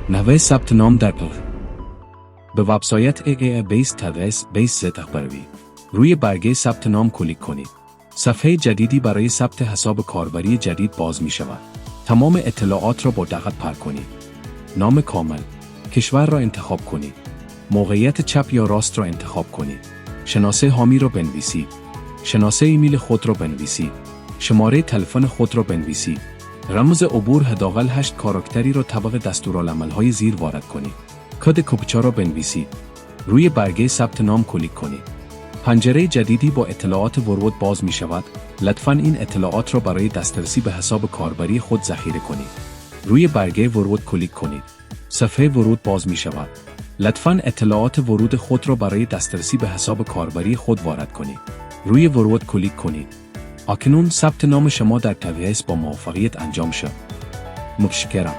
نحوه ثبت نام در به وبسایت AABase بروید. روی برگه ثبت نام کلیک کنید. صفحه جدیدی برای ثبت حساب کاربری جدید باز می شود. تمام اطلاعات را با دقت پر کنید. نام کامل، کشور را انتخاب کنید. موقعیت چپ یا راست را انتخاب کنید. شناسه حامی را بنویسید. شناسه ایمیل خود را بنویسید. شماره تلفن خود را بنویسید. رمز عبور حداقل 8 کاراکتری را طبق دستورالعمل‌های زیر وارد کنید. کد کاپچا را بنویسید. روی برگه ثبت نام کلیک کنید. پنجره جدیدی با اطلاعات ورود باز می شود. لطفاً این اطلاعات را برای دسترسی به حساب کاربری خود ذخیره کنید. روی برگه ورود کلیک کنید. صفحه ورود باز می شود. لطفاً اطلاعات ورود خود را برای دسترسی به حساب کاربری خود وارد کنید. روی ورود کلیک کنید. اکنون ثبت نام شما در TVS با موفقیت انجام شد. متشکرم.